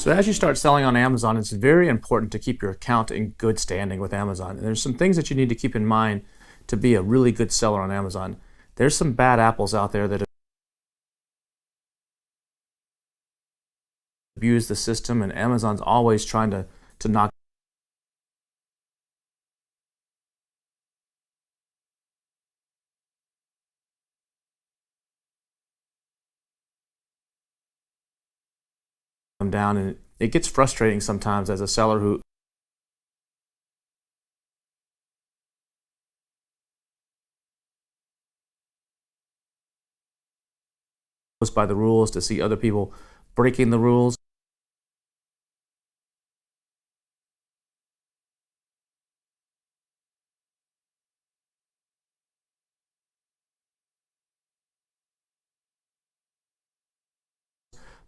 So as you start selling on Amazon, it's very important to keep your account in good standing with Amazon. And there's some things that you need to keep in mind to be a really good seller on Amazon. There's some bad apples out there that abuse the system, and Amazon's always trying to knock them down, and it gets frustrating sometimes as a seller who goes by the rules to see other people breaking the rules.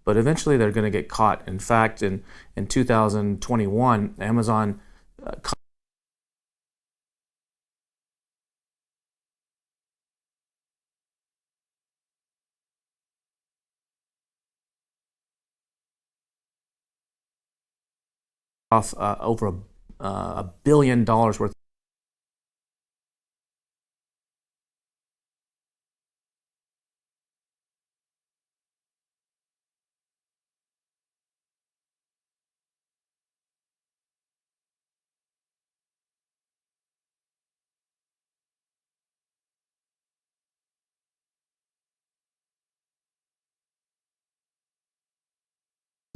But eventually they're going to get caught. In fact, in 2021, Amazon off over $1 billion worth of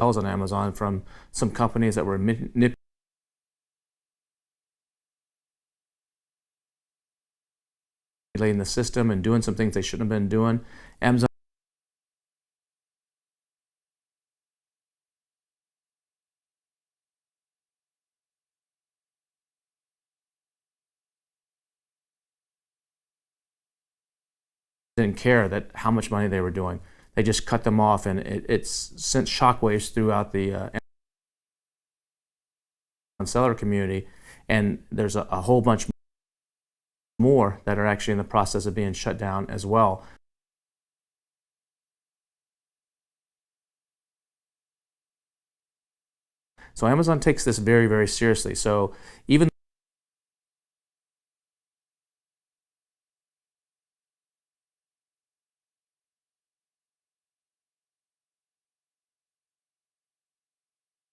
on Amazon from some companies that were manipulating the system and doing some things they shouldn't have been doing. Amazon didn't care that how much money they were doing. They just cut them off, and it's sent shockwaves throughout the Amazon seller community. And there's a whole bunch more that are actually in the process of being shut down as well. So Amazon takes this very, very seriously. So even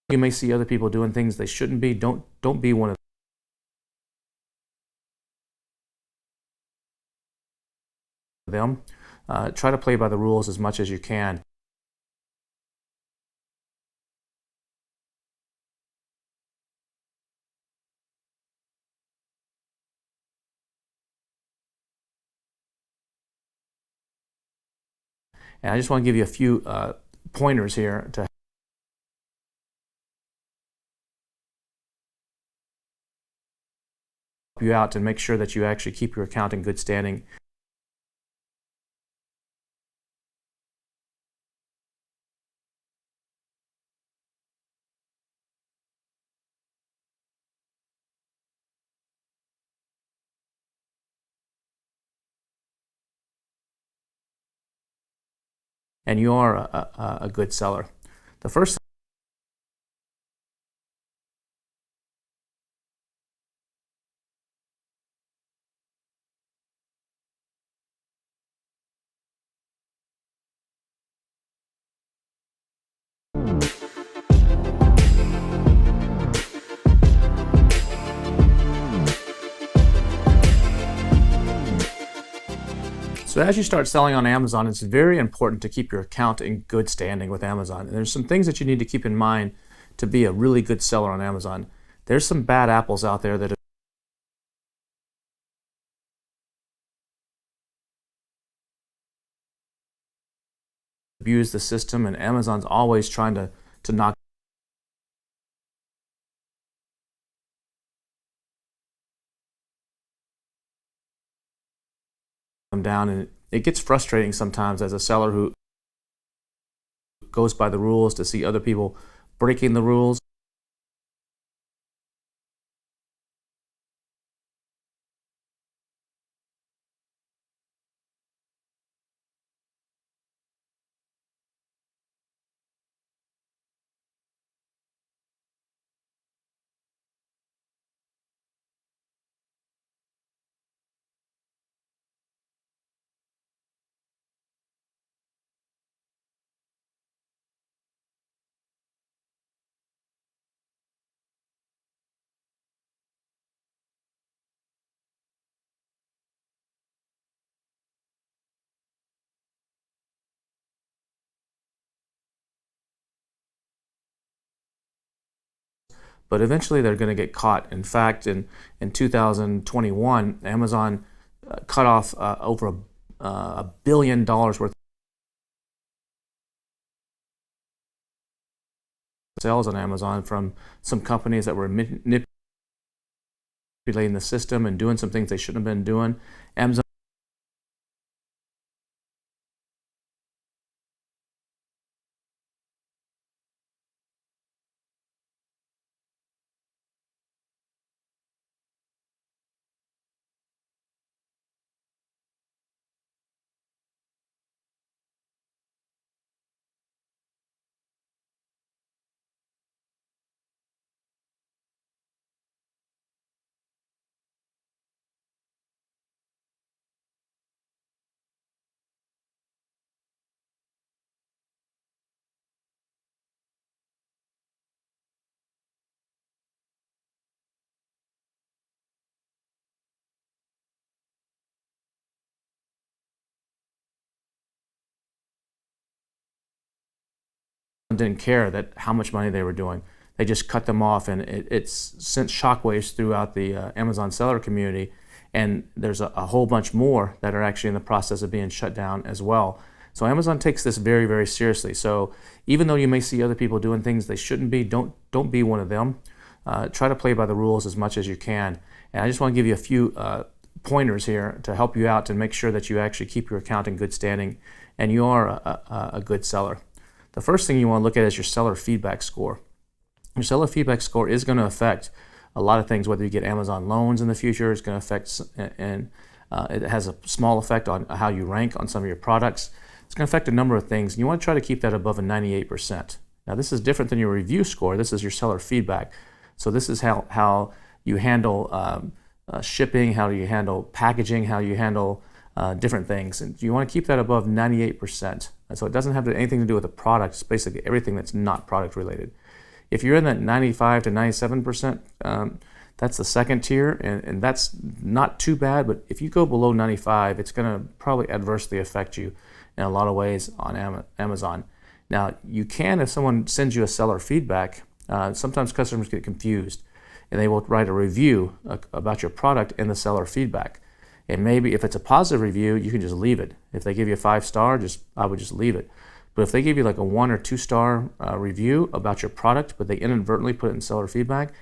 you may see other people doing things they shouldn't be, don't be one of them. Try to play by the rules as much as you can. And I just want to give you a few pointers here to help you out to make sure that you actually keep your account in good standing. And you are a good seller. The first So as you start selling on Amazon, it's very important to keep your account in good standing with Amazon. And there's some things that you need to keep in mind to be a really good seller on Amazon. There's some bad apples out there that abuse the system, and Amazon's always trying to knock them down. And it gets frustrating sometimes as a seller who goes by the rules to see other people breaking the rules. but eventually they're going to get caught. In fact, in 2021, Amazon cut off over $1 billion worth of sales on Amazon from some companies that were manipulating the system and doing some things they shouldn't have been doing. Amazon didn't care that how much money they were doing. They just cut them off, and it's sent shockwaves throughout the Amazon seller community. And there's a whole bunch more that are actually in the process of being shut down as well. So Amazon takes this very, very seriously. So even though you may see other people doing things they shouldn't be, don't be one of them. Try to play by the rules as much as you can. And I just want to give you a few pointers here to help you out to make sure that you actually keep your account in good standing and you are a good seller. The first thing you want to look at is your seller feedback score. Your seller feedback score is going to affect a lot of things, whether you get Amazon loans in the future. It's going to affect, and it has a small effect on how you rank on some of your products. It's going to affect a number of things. And you want to try to keep that above a 98%. Now, this is different than your review score. This is your seller feedback. So this is how you handle shipping, how you handle packaging, how you handle different things. And you want to keep that above 98%. And so it doesn't have anything to do with the product. It's basically everything that's not product related. If you're in that 95 to 97%, that's the second tier, and that's not too bad. But if you go below 95, it's going to probably adversely affect you in a lot of ways on Amazon. Now, you can, if someone sends you a seller feedback, sometimes customers get confused, and they will write a review about your product in the seller feedback. And maybe if it's a positive review, you can just leave it. If they give you a 5-star, I would just leave it. But if they give you like a 1 or 2-star review about your product, but they inadvertently put it in seller feedback,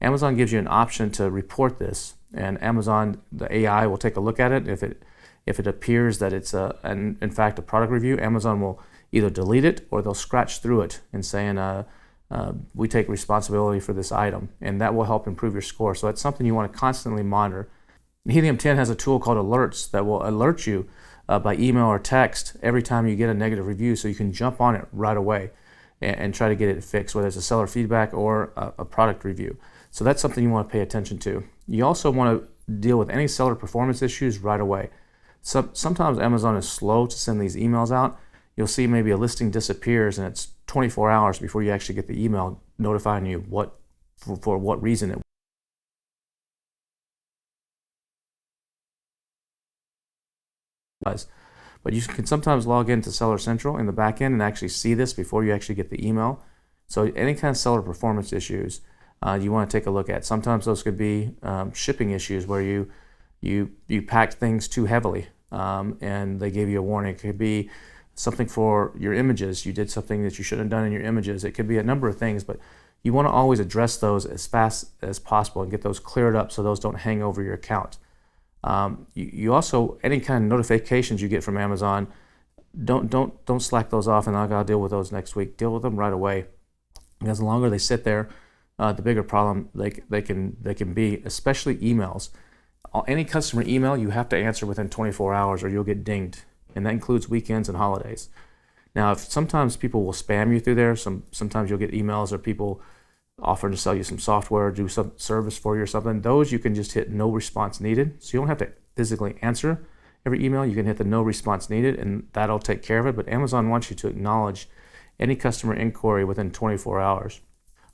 Amazon gives you an option to report this, and Amazon, the AI, will take a look at it. If it appears that it's in fact a product review, Amazon will either delete it or they'll scratch through it and saying, we take responsibility for this item, and that will help improve your score. So that's something you want to constantly monitor. Helium 10 has a tool called Alerts that will alert you by email or text every time you get a negative review, so you can jump on it right away and try to get it fixed, whether it's a seller feedback or a product review. So that's something you want to pay attention to. You also want to deal with any seller performance issues right away. Sometimes Amazon is slow to send these emails out. You'll see maybe a listing disappears and it's 24 hours before you actually get the email notifying you for what reason it was. But you can sometimes log into Seller Central in the back end and actually see this before you actually get the email. So any kind of seller performance issues you want to take a look at. Sometimes those could be shipping issues where you packed things too heavily and they gave you a warning. It could be something for your images. You did something that you shouldn't have done in your images. It could be a number of things, but you want to always address those as fast as possible and get those cleared up so those don't hang over your account. You also, any kind of notifications you get from Amazon, don't slack those off and I gotta deal with those next week. Deal with them right away, because the longer they sit there, the bigger problem they can be, especially emails. Any customer email you have to answer within 24 hours or you'll get dinged, and that includes weekends and holidays. Now, if sometimes people will spam you through there, sometimes you'll get emails or people offering to sell you some software or do some service for you or something. Those you can just hit no response needed. So you don't have to physically answer every email. You can hit the no response needed and that'll take care of it. But Amazon wants you to acknowledge any customer inquiry within 24 hours.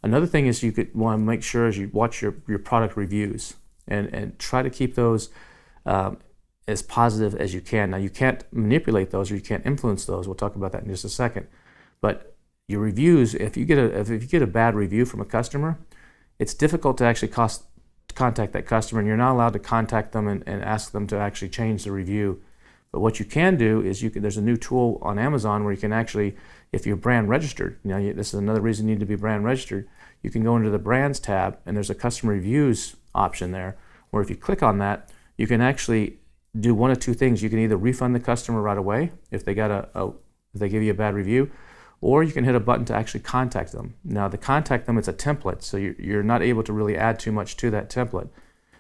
Another thing is you could want to make sure is you watch your product reviews and try to keep those as positive as you can. Now, you can't manipulate those or you can't influence those. We'll talk about that in just a second. But your reviews, if you get a bad review from a customer, it's difficult to actually contact that customer, and you're not allowed to contact them and ask them to actually change the review. But what you can do is there's a new tool on Amazon where you can actually, if you're brand registered, this is another reason you need to be brand registered, you can go into the brands tab and there's a customer reviews option there, where if you click on that, you can actually do one of two things. You can either refund the customer right away if they got if they give you a bad review, or you can hit a button to actually contact them. Now, to contact them, it's a template, so you're not able to really add too much to that template,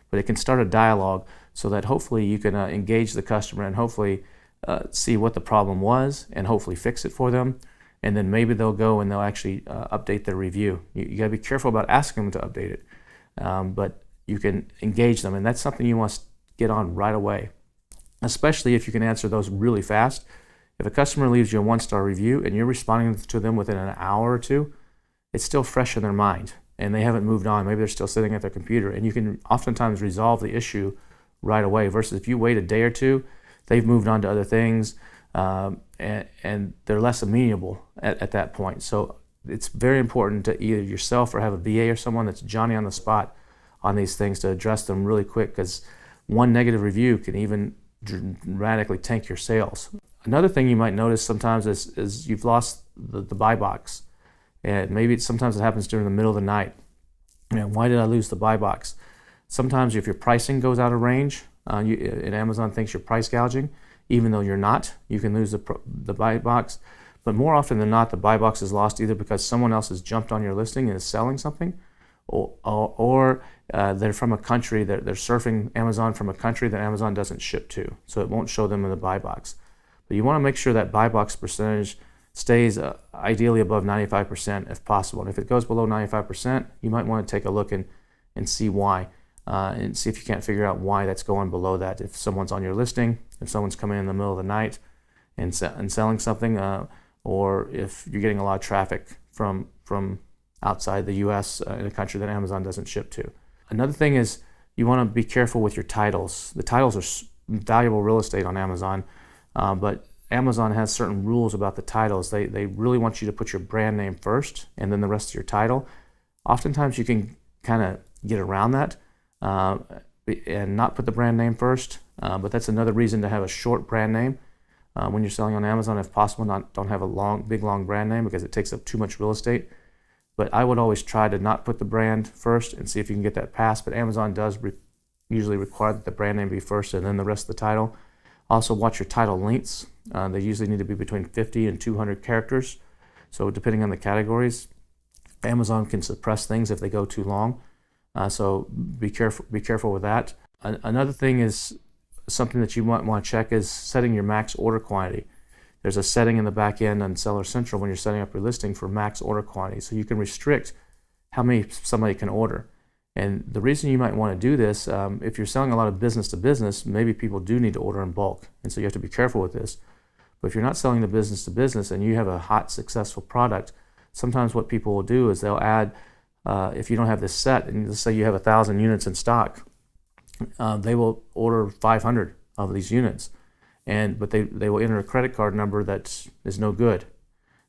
but it can start a dialogue so that hopefully you can engage the customer and hopefully see what the problem was and hopefully fix it for them. And then maybe they'll go and they'll actually update their review. You gotta be careful about asking them to update it, but you can engage them, and that's something you want to get on right away, especially if you can answer those really fast. If a customer leaves you a 1-star review and you're responding to them within an hour or two, it's still fresh in their mind and they haven't moved on. Maybe they're still sitting at their computer, and you can oftentimes resolve the issue right away, versus if you wait a day or two, they've moved on to other things, and they're less amenable at that point. So it's very important to either yourself or have a VA or someone that's Johnny on the spot on these things to address them really quick, because one negative review can even dramatically tank your sales. Another thing you might notice sometimes is you've lost the buy box, and maybe sometimes it happens during the middle of the night. Why did I lose the buy box? Sometimes if your pricing goes out of range, and Amazon thinks you're price gouging, even though you're not, you can lose the buy box. But more often than not, the buy box is lost either because someone else has jumped on your listing and is selling something, or they're from a country, they're surfing Amazon from a country that Amazon doesn't ship to, so it won't show them in the buy box. But you want to make sure that buy box percentage stays ideally above 95% if possible. And if it goes below 95%, you might want to take a look and see why, and see if you can't figure out why that's going below that. If someone's on your listing, if someone's coming in the middle of the night and selling something, or if you're getting a lot of traffic from outside the US in a country that Amazon doesn't ship to. Another thing is you want to be careful with your titles. The titles are valuable real estate on Amazon, but Amazon has certain rules about the titles. They really want you to put your brand name first and then the rest of your title. Oftentimes you can kind of get around that and not put the brand name first, but that's another reason to have a short brand name. When you're selling on Amazon, if possible, don't have a big long brand name because it takes up too much real estate. But I would always try to not put the brand first and see if you can get that passed. But Amazon does usually require that the brand name be first and then the rest of the title. Also, watch your title lengths. They usually need to be between 50 and 200 characters. So depending on the categories, Amazon can suppress things if they go too long. So be careful with that. Another thing is something that you might want to check is setting your max order quantity. There's a setting in the back end on Seller Central when you're setting up your listing for max order quantity. So you can restrict how many somebody can order. And the reason you might want to do this, if you're selling a lot of business to business, maybe people do need to order in bulk. And so you have to be careful with this. But if you're not selling to business and you have a hot, successful product, sometimes what people will do is they'll add, if you don't have this set, and let's say you have 1,000 units in stock, they will order 500 of these units. But they will enter a credit card number that is no good,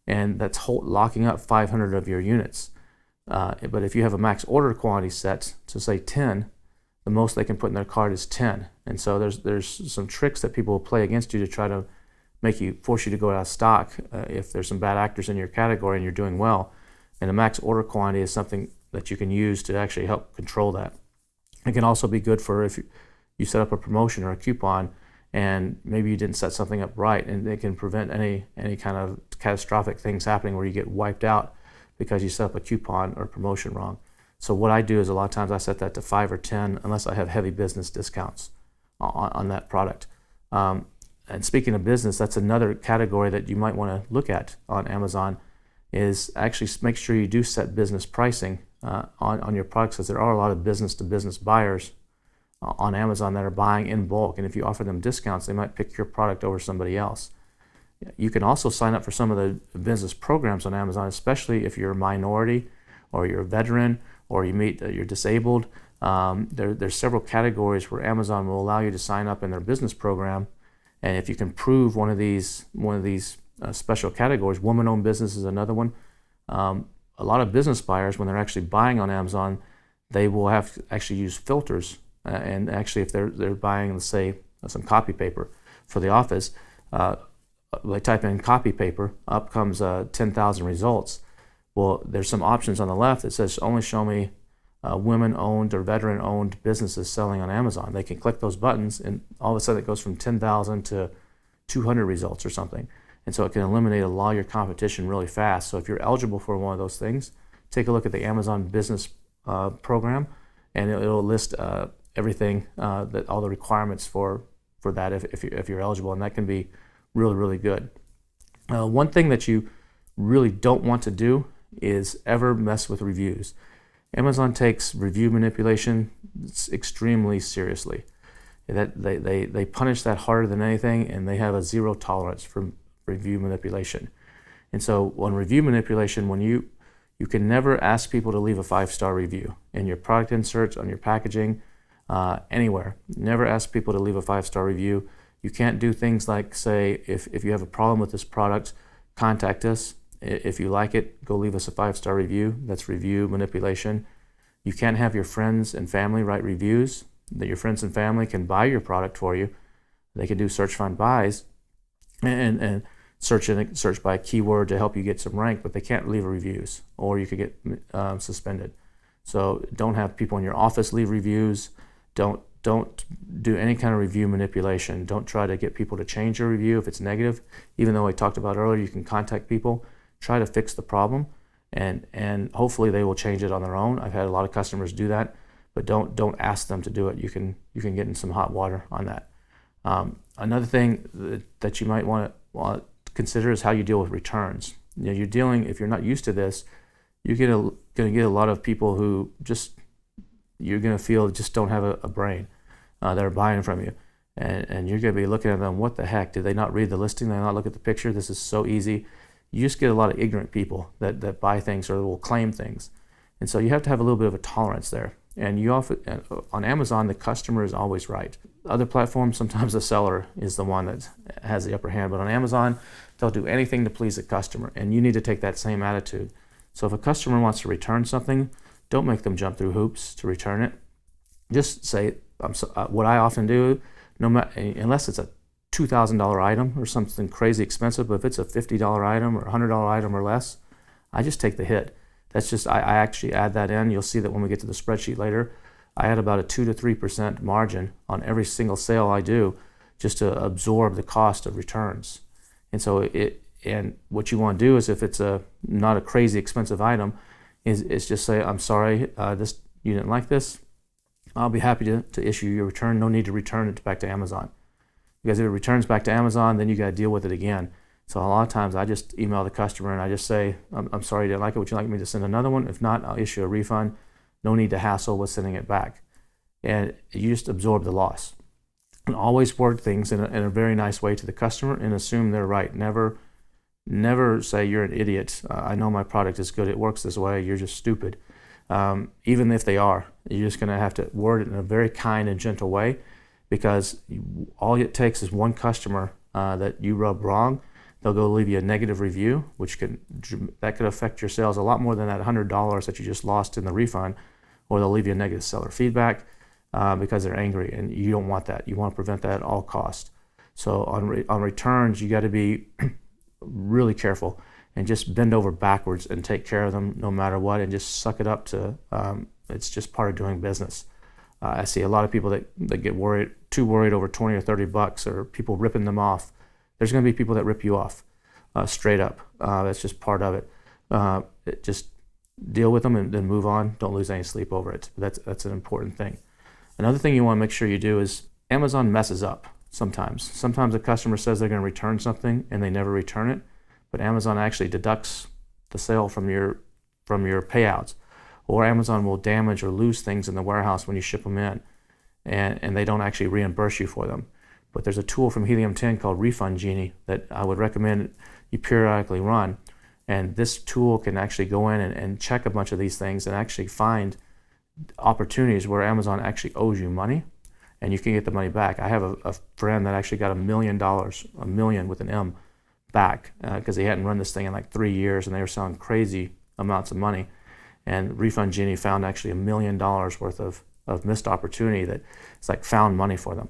and that's locking up 500 of your units. But if you have a max order quantity set to say 10, the most they can put in their card is 10. And so there's some tricks that people will play against you to try to force you to go out of stock if there's some bad actors in your category and you're doing well. And the max order quantity is something that you can use to actually help control that. It can also be good for if you set up a promotion or a coupon and maybe you didn't set something up right, and it can prevent any kind of catastrophic things happening where you get wiped out because you set up a coupon or promotion wrong. So what I do is a lot of times I set that to 5 or 10 unless I have heavy business discounts on that product. And speaking of business, that's another category that you might want to look at on Amazon, is actually make sure you do set business pricing on your products, because there are a lot of business-to-business buyers on Amazon that are buying in bulk, and if you offer them discounts, they might pick your product over somebody else. You can also sign up for some of the business programs on Amazon, especially if you're a minority or you're a veteran or you're disabled. There's several categories where Amazon will allow you to sign up in their business program, and if you can prove one of these special categories, woman-owned business is another one. A lot of business buyers, when they're actually buying on Amazon, they will have to actually use filters. And actually, if they're buying, let's say, some copy paper for the office, they type in copy paper, up comes 10,000 results. Well, there's some options on the left that says only show me women-owned or veteran-owned businesses selling on Amazon. They can click those buttons, and all of a sudden it goes from 10,000 to 200 results or something. And so it can eliminate a lot of your competition really fast. So if you're eligible for one of those things, take a look at the Amazon Business program, and it'll list everything, that all the requirements for that if you're eligible, and that can be really, really good. One thing that you really don't want to do is ever mess with reviews. Amazon takes review manipulation extremely seriously. That they punish that harder than anything, and they have a zero tolerance for review manipulation. And so on review manipulation, when you can never ask people to leave a 5-star review in your product inserts, on your packaging, anywhere. Never ask people to leave a 5-star review. You can't do things like say, if you have a problem with this product, contact us. If you like it, go leave us a 5-star review. That's review manipulation. You can't have your friends and family write reviews. That your friends and family can buy your product for you. They can do search find buys and search by a keyword to help you get some rank, but they can't leave reviews, or you could get suspended. So don't have people in your office leave reviews. Don't do any kind of review manipulation. Don't try to get people to change your review if it's negative. Even though I talked about earlier, you can contact people. Try to fix the problem, and hopefully they will change it on their own. I've had a lot of customers do that, but don't ask them to do it. You can get in some hot water on that. Another thing that you might want to consider is how you deal with returns. You're dealing, if you're not used to this, you're going to get a lot of people who you're going to feel just don't have a brain that are buying from you. And you're going to be looking at them, what the heck? Did they not read the listing? Did they not look at the picture? This is so easy. You just get a lot of ignorant people that buy things or will claim things. And so you have to have a little bit of a tolerance there. And you often, on Amazon, the customer is always right. Other platforms, sometimes the seller is the one that has the upper hand. But on Amazon, they'll do anything to please the customer. And you need to take that same attitude. So if a customer wants to return something, don't make them jump through hoops to return it. Just say, what I often do, unless it's a $2,000 item or something crazy expensive, but if it's a $50 item or $100 item or less, I just take the hit. That's just, I actually add that in. You'll see that when we get to the spreadsheet later, I add about a 2 to 3% margin on every single sale I do just to absorb the cost of returns. And so and what you want to do is, if it's not a crazy expensive item, is just say, I'm sorry, you didn't like this. I'll be happy to issue your return. No need to return it back to Amazon. Because if it returns back to Amazon, then you got to deal with it again. So a lot of times I just email the customer and I just say, I'm sorry you didn't like it. Would you like me to send another one? If not, I'll issue a refund. No need to hassle with sending it back. And you just absorb the loss. And always word things in a very nice way to the customer and assume they're right. Never say you're an idiot. I know my product is good. It works this way. You're just stupid. Even if they are, you're just going to have to word it in a very kind and gentle way, because all it takes is one customer that you rub wrong. They'll go leave you a negative review, that could affect your sales a lot more than that $100 that you just lost in the refund, or they'll leave you a negative seller feedback because they're angry, and you don't want that. You want to prevent that at all costs. So on returns, you got to be really careful and just bend over backwards and take care of them no matter what, and just suck it up to. It's just part of doing business. I see a lot of people that get too worried over 20 or 30 bucks, or people ripping them off. There's going to be people that rip you off straight up. That's just part of it. Just deal with them and then move on. Don't lose any sleep over it. That's an important thing. Another thing you want to make sure you do is, Amazon messes up sometimes. Sometimes a customer says they're going to return something and they never return it, but Amazon actually deducts the sale from your payouts. Or Amazon will damage or lose things in the warehouse when you ship them in, and they don't actually reimburse you for them. But there's a tool from Helium 10 called Refund Genie that I would recommend you periodically run. And this tool can actually go in and check a bunch of these things and actually find opportunities where Amazon actually owes you money, and you can get the money back. I have a friend that actually got $1 million with an M, back because they hadn't run this thing in like 3 years, and they were selling crazy amounts of money. And Refund Genie found actually $1 million worth of missed opportunity that it's like found money for them.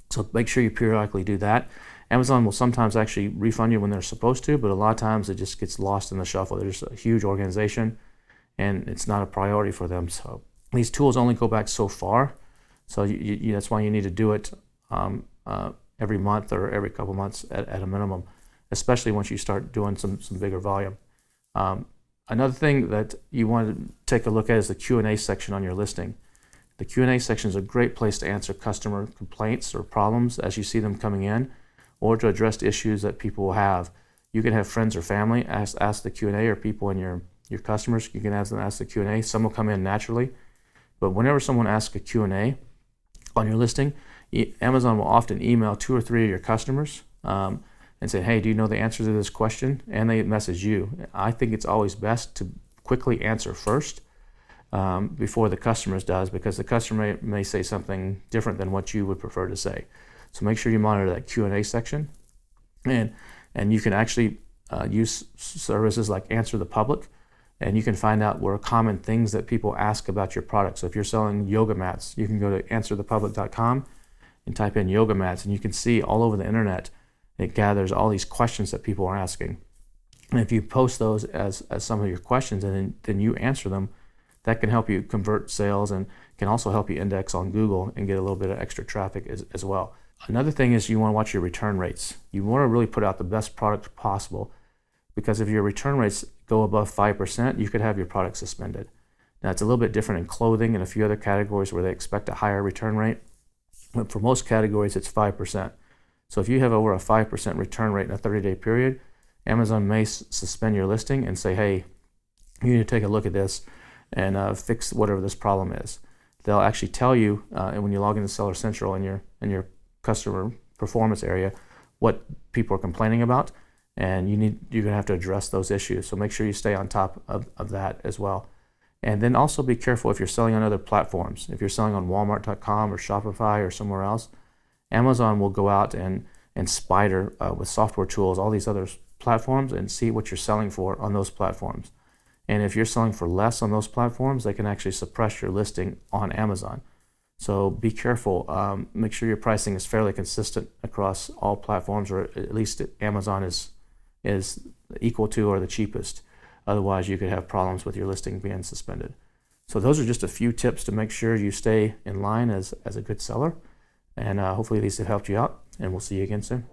So make sure you periodically do that. Amazon will sometimes actually refund you when they're supposed to, but a lot of times it just gets lost in the shuffle. They're just a huge organization and it's not a priority for them. So these tools only go back so far. So that's why you need to do it every month or every couple months at a minimum, especially once you start doing some bigger volume. Another thing that you want to take a look at is the Q&A section on your listing. The Q&A section is a great place to answer customer complaints or problems as you see them coming in, or to address issues that people will have. You can have friends or family ask the Q&A, or people in your customers, you can ask them the Q&A. Some will come in naturally, but whenever someone asks a Q&A on your listing, Amazon will often email 2 or 3 of your customers and say, hey, do you know the answer to this question? And they message you. I think it's always best to quickly answer first before the customers does, because the customer may say something different than what you would prefer to say. So make sure you monitor that Q&A section. And you can actually use services like Answer the Public, and you can find out where common things that people ask about your product. So if you're selling yoga mats, you can go to answerthepublic.com and type in yoga mats, and you can see all over the internet it gathers all these questions that people are asking. And if you post those as some of your questions and then you answer them, that can help you convert sales and can also help you index on Google and get a little bit of extra traffic as well. Another thing is you want to watch your return rates. You want to really put out the best product possible, because if your return rates go above 5%, you could have your product suspended. Now, it's a little bit different in clothing and a few other categories where they expect a higher return rate, but for most categories, it's 5%. So if you have over a 5% return rate in a 30-day period, Amazon may suspend your listing and say, hey, you need to take a look at this and fix whatever this problem is. They'll actually tell you, and when you log into Seller Central in your customer performance area, what people are complaining about, and you're gonna have to address those issues. So make sure you stay on top of that as well. And then also be careful if you're selling on other platforms. If you're selling on Walmart.com or Shopify or somewhere else, Amazon will go out and spider with software tools, all these other platforms, and see what you're selling for on those platforms. And if you're selling for less on those platforms, they can actually suppress your listing on Amazon. So be careful. Make sure your pricing is fairly consistent across all platforms, or at least Amazon is equal to or the cheapest. Otherwise, you could have problems with your listing being suspended. So those are just a few tips to make sure you stay in line as a good seller. And hopefully these have helped you out, and we'll see you again soon.